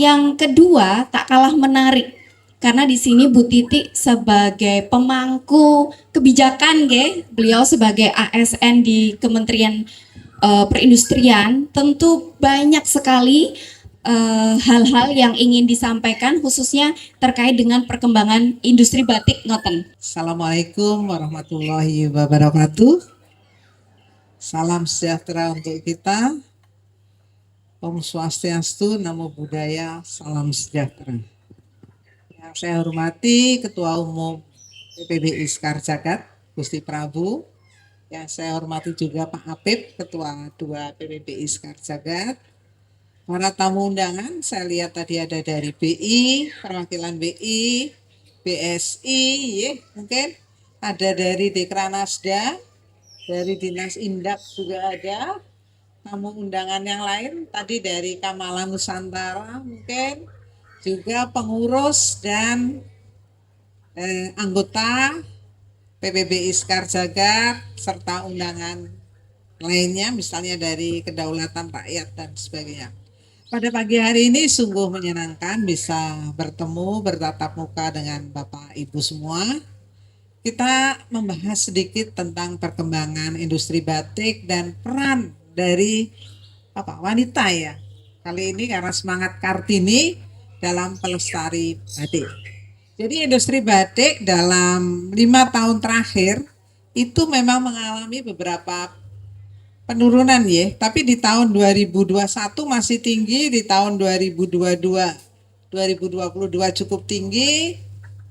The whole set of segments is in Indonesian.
Yang kedua, tak kalah menarik karena di sini Bu Titi sebagai pemangku kebijakan, beliau sebagai ASN di Kementerian Perindustrian, tentu banyak sekali hal-hal yang ingin disampaikan khususnya terkait dengan perkembangan industri batik ngoten. Assalamualaikum warahmatullahi wabarakatuh. Salam sejahtera untuk kita. Om Swastiastu, Namo Buddhaya, salam sejahtera. Yang saya hormati Ketua Umum PPBI Sekar Jagad, Gusti Prabu. Yang saya hormati juga Pak Apip, Ketua 2 PPBI Sekar Jagad. Para tamu undangan, saya lihat tadi ada dari BI, perwakilan BI, BSI, ya, mungkin ada dari Dekranasda, dari Dinas Indak juga ada, tamu undangan yang lain tadi dari Kamala Nusantara, mungkin juga pengurus dan anggota PPBI Sekar Jagad serta undangan lainnya, misalnya dari Kedaulatan Rakyat dan sebagainya. Pada pagi hari ini sungguh menyenangkan bisa bertemu, bertatap muka dengan Bapak Ibu semua. Kita membahas sedikit tentang perkembangan industri batik dan peran dari wanita ya. Kali ini karena semangat Kartini dalam pelestari batik. Jadi industri batik dalam 5 tahun terakhir itu memang mengalami beberapa penurunan ya, tapi di tahun 2021 masih tinggi, di tahun 2022 cukup tinggi,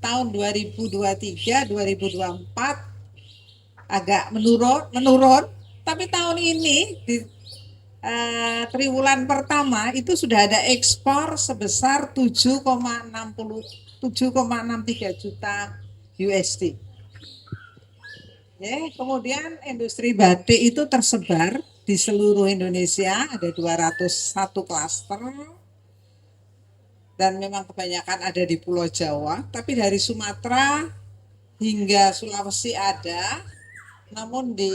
tahun 2023 2024 agak menurun, tapi tahun ini di triwulan pertama itu sudah ada ekspor sebesar 7,63 juta USD. Ya, kemudian industri batik itu tersebar di seluruh Indonesia, ada 201 klaster dan memang kebanyakan ada di Pulau Jawa, tapi dari Sumatera hingga Sulawesi ada, namun di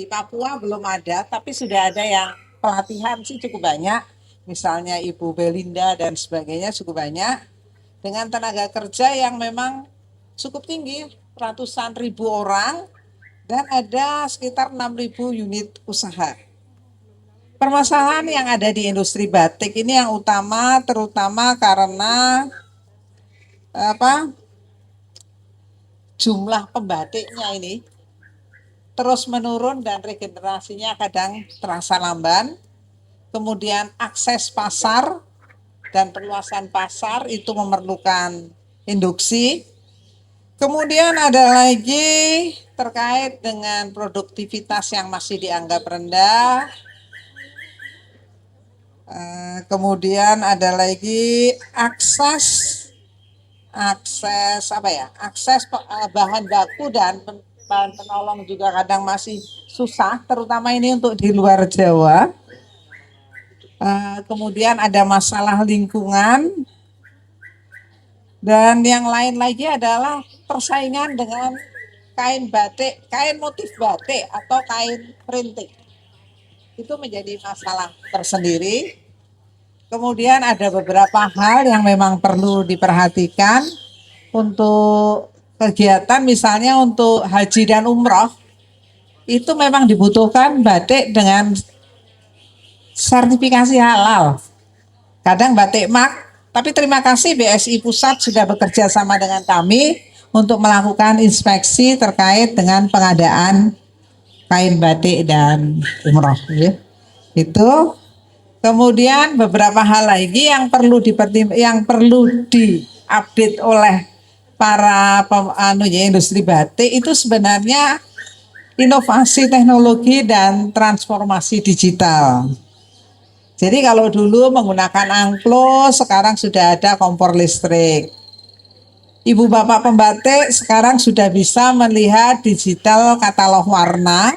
Papua belum ada, tapi sudah ada yang pelatihan sih cukup banyak, misalnya Ibu Belinda dan sebagainya cukup banyak, dengan tenaga kerja yang memang cukup tinggi, ratusan ribu orang, dan ada sekitar 6.000 unit usaha. Permasalahan yang ada di industri batik ini yang utama terutama karena jumlah pembatiknya ini terus menurun dan regenerasinya kadang terasa lamban. Kemudian akses pasar dan perluasan pasar itu memerlukan induksi. Kemudian ada lagi terkait dengan produktivitas yang masih dianggap rendah. Kemudian ada lagi akses bahan baku dan bahan penolong juga kadang masih susah, terutama ini untuk di luar Jawa. Kemudian ada masalah lingkungan. Dan yang lain lagi adalah persaingan dengan kain batik, kain motif batik atau kain printing. Itu menjadi masalah tersendiri. Kemudian ada beberapa hal yang memang perlu diperhatikan untuk kegiatan, misalnya untuk haji dan umroh, itu memang dibutuhkan batik dengan sertifikasi halal. Kadang batik mak. Tapi terima kasih BSI Pusat sudah bekerja sama dengan kami untuk melakukan inspeksi terkait dengan pengadaan kain batik dan umroh. Ya. Itu. Kemudian beberapa hal lagi yang perlu diupdate oleh para industri batik itu sebenarnya inovasi teknologi dan transformasi digital. Jadi kalau dulu menggunakan angklo, sekarang sudah ada kompor listrik. Ibu bapak pembatik sekarang sudah bisa melihat digital katalog warna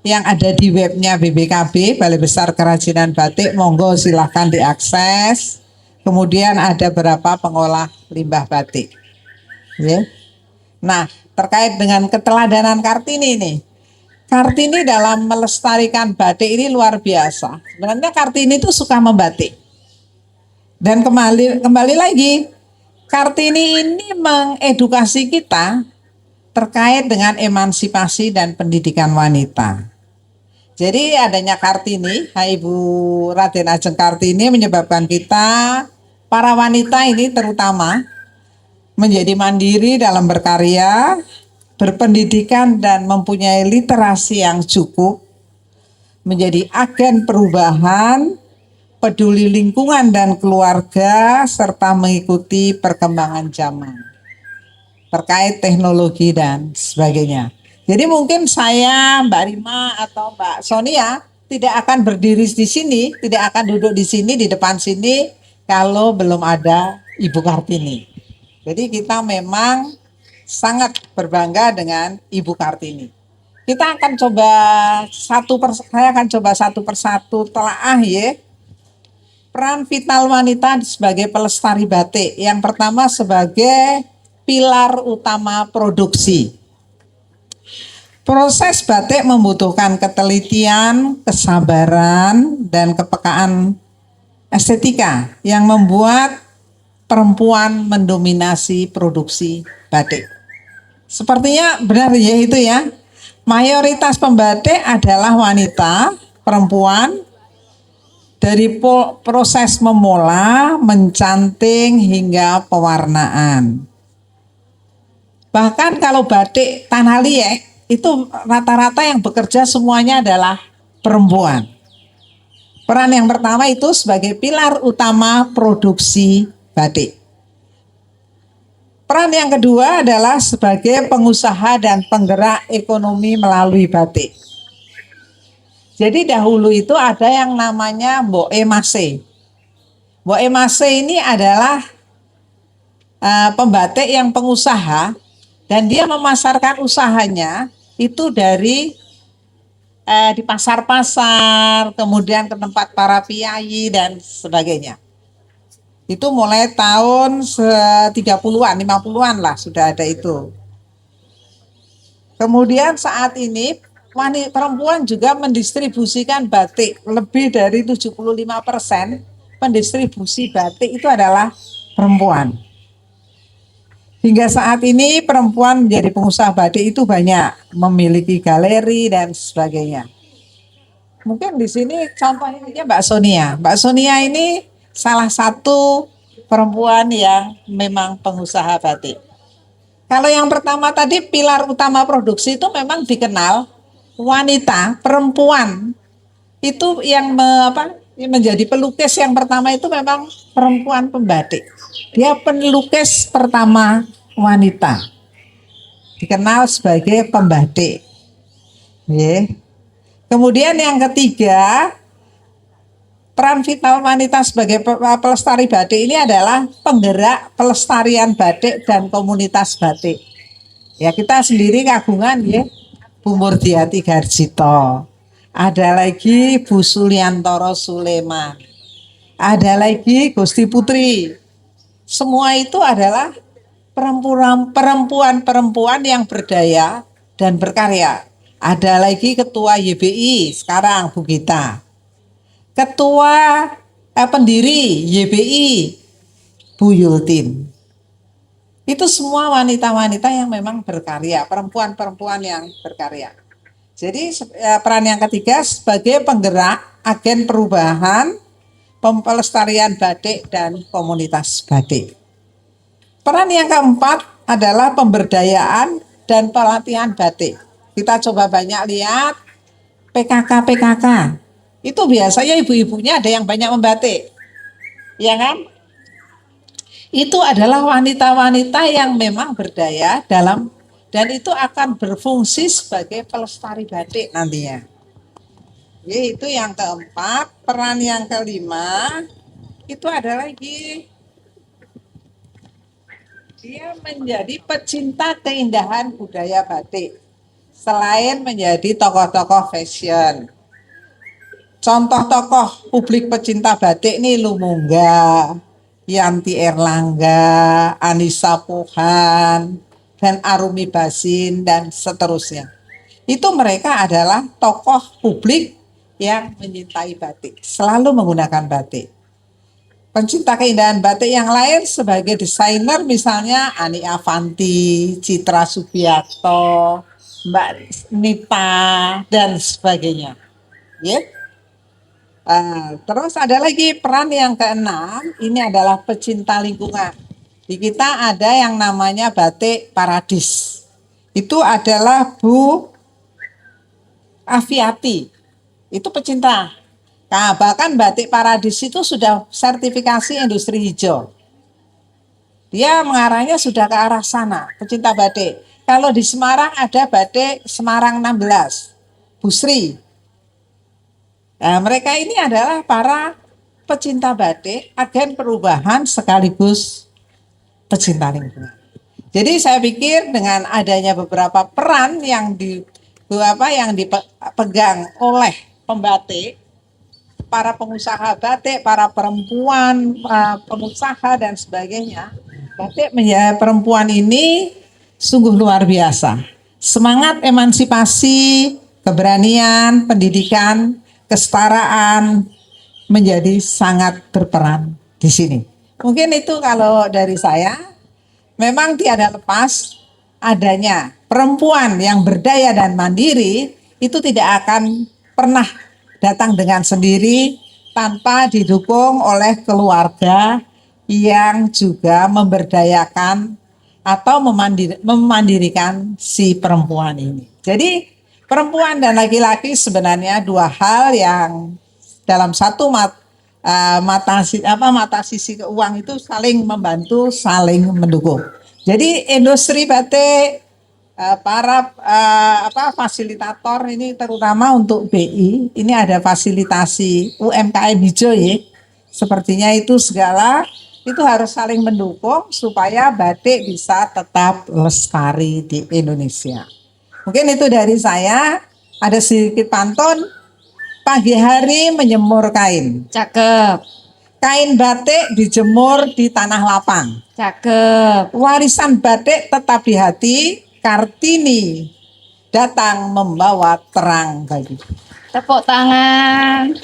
yang ada di webnya BBKB, Balai Besar Kerajinan Batik, monggo silahkan diakses. Kemudian ada berapa pengolah limbah batik. Ya. Nah, terkait dengan keteladanan Kartini nih. Kartini dalam melestarikan batik ini luar biasa. Sebenarnya Kartini itu suka membatik. Dan kembali lagi, Kartini ini mengedukasi kita terkait dengan emansipasi dan pendidikan wanita. Jadi adanya Kartini, Ibu Raden Ajeng Kartini menyebabkan kita para wanita ini terutama menjadi mandiri dalam berkarya, berpendidikan dan mempunyai literasi yang cukup, menjadi agen perubahan, peduli lingkungan dan keluarga, serta mengikuti perkembangan zaman terkait teknologi dan sebagainya. Jadi mungkin saya, Mbak Rima atau Mbak Sonia tidak akan berdiri di sini, tidak akan duduk di sini, di depan sini kalau belum ada Ibu Kartini. Jadi kita memang sangat berbangga dengan Ibu Kartini. Kita akan coba saya akan coba satu persatu telaah ya. Peran vital wanita sebagai pelestari batik. Yang pertama sebagai pilar utama produksi. Proses batik membutuhkan ketelitian, kesabaran, dan kepekaan estetika yang membuat perempuan mendominasi produksi batik. Sepertinya benar ya itu ya. Mayoritas pembatik adalah wanita, perempuan, dari proses memola, mencanting hingga pewarnaan. Bahkan kalau batik tanah liat itu rata-rata yang bekerja semuanya adalah perempuan. Peran yang pertama itu sebagai pilar utama produksi batik. Peran yang kedua adalah sebagai pengusaha dan penggerak ekonomi melalui batik. Jadi dahulu itu ada yang namanya Mbok Emase. Mbok Emase ini adalah pembatik yang pengusaha dan dia memasarkan usahanya itu dari di pasar-pasar, kemudian ke tempat para piai dan sebagainya. Itu mulai tahun 30-an, 50-an lah sudah ada itu. Kemudian saat ini perempuan juga mendistribusikan batik. Lebih dari 75% pendistribusi batik itu adalah perempuan. Hingga saat ini perempuan menjadi pengusaha batik itu banyak, memiliki galeri dan sebagainya. Mungkin di sini contohnya Mbak Sonia. Mbak Sonia ini salah satu perempuan yang memang pengusaha batik. Kalau yang pertama tadi pilar utama produksi itu memang dikenal wanita, perempuan itu yang menjadi pelukis yang pertama itu memang perempuan pembatik. Dia pelukis pertama wanita, dikenal sebagai pembatik. Kemudian yang ketiga, peran vital wanita sebagai pelestari batik ini adalah penggerak pelestarian batik dan komunitas batik. Ya kita sendiri kagungan ya, Bu Murdiati Garjito. Ada lagi Bu Suliantoro Sulaiman. Ada lagi Gusti Putri. Semua itu adalah perempuan-perempuan yang berdaya dan berkarya. Ada lagi Ketua YBI sekarang Bu Gita. Ketua pendiri YBI Bu Yultin. Itu semua wanita-wanita yang memang berkarya, perempuan-perempuan yang berkarya. Jadi peran yang ketiga sebagai penggerak agen perubahan, pelestarian batik dan komunitas batik. Peran yang keempat adalah pemberdayaan dan pelatihan batik. Kita coba banyak lihat PKK. Itu biasanya ibu-ibunya ada yang banyak membatik. Ya kan? Itu adalah wanita-wanita yang memang berdaya dalam dan itu akan berfungsi sebagai pelestari batik nantinya. Itu yang keempat. Peran yang kelima itu ada lagi dia menjadi pecinta keindahan budaya batik selain menjadi tokoh-tokoh fashion. Contoh tokoh publik pecinta batik nih Lumungga, Yanti Erlangga, Anissa Pohan, dan Arumi Basin dan seterusnya. Itu mereka adalah tokoh publik yang menyintai batik, selalu menggunakan batik. pencinta keindahan batik yang lain sebagai desainer misalnya Ani Avanti, Citra Subiakto, Mbak Nita dan sebagainya. Ya. Terus ada lagi peran yang keenam, ini adalah pecinta lingkungan. Di kita ada yang namanya Batik Paradis. Itu adalah Bu Aviati. Itu pecinta. Nah, bahkan Batik Paradis itu sudah sertifikasi industri hijau. Dia mengarahnya sudah ke arah sana, pecinta batik. Kalau di Semarang ada Batik Semarang 16, Bu Sri. Nah, mereka ini adalah para pecinta batik, agen perubahan sekaligus pecinta lingkungan. Jadi saya pikir dengan adanya beberapa peran yang dipegang oleh pembatik, para pengusaha batik, para perempuan, pengusaha dan sebagainya, batik menjadi perempuan ini sungguh luar biasa. Semangat emansipasi, keberanian, pendidikan, kesetaraan menjadi sangat berperan di sini. Mungkin itu kalau dari saya, memang tiada lepas adanya perempuan yang berdaya dan mandiri itu tidak akan pernah datang dengan sendiri tanpa didukung oleh keluarga yang juga memberdayakan atau memandirikan si perempuan ini. Jadi perempuan dan laki-laki sebenarnya dua hal yang dalam satu mata sisi keuangan itu saling membantu, saling mendukung. Jadi industri batik, para fasilitator ini terutama untuk BI, ini ada fasilitasi UMKM hijau ya. Sepertinya itu segala itu harus saling mendukung supaya batik bisa tetap lestari di Indonesia. Mungkin itu dari saya, ada sedikit pantun. Pagi hari menyemur kain. Cakep. Kain batik dijemur di tanah lapang. Cakep. Warisan batik tetap di hati, Kartini datang membawa terang bagi. Tepuk tangan.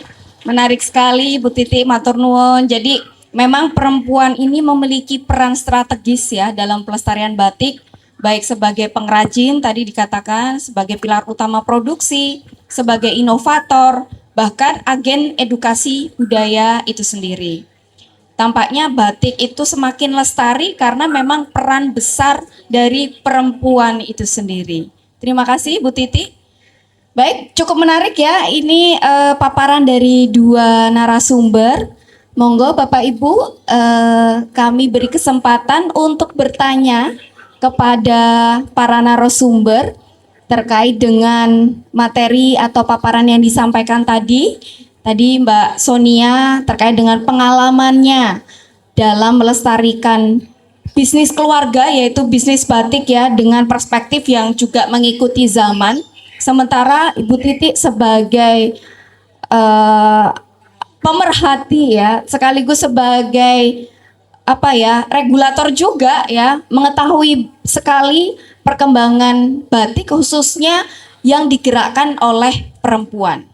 Menarik sekali Bu Titi, matur nuwun. Jadi memang perempuan ini memiliki peran strategis ya dalam pelestarian batik, baik sebagai pengrajin tadi dikatakan, sebagai pilar utama produksi, sebagai inovator, bahkan agen edukasi budaya itu sendiri. Tampaknya batik itu semakin lestari karena memang peran besar dari perempuan itu sendiri. Terima kasih Bu Titi. Baik, cukup menarik ya. Ini paparan dari dua narasumber. Monggo Bapak Ibu, kami beri kesempatan untuk bertanya kepada para narasumber terkait dengan materi atau paparan yang disampaikan tadi. Tadi Mbak Sonia terkait dengan pengalamannya dalam melestarikan bisnis keluarga, yaitu bisnis batik ya, dengan perspektif yang juga mengikuti zaman. Sementara Ibu Titi sebagai pemerhati ya, sekaligus sebagai regulator juga ya, mengetahui sekali perkembangan batik khususnya yang digerakkan oleh perempuan.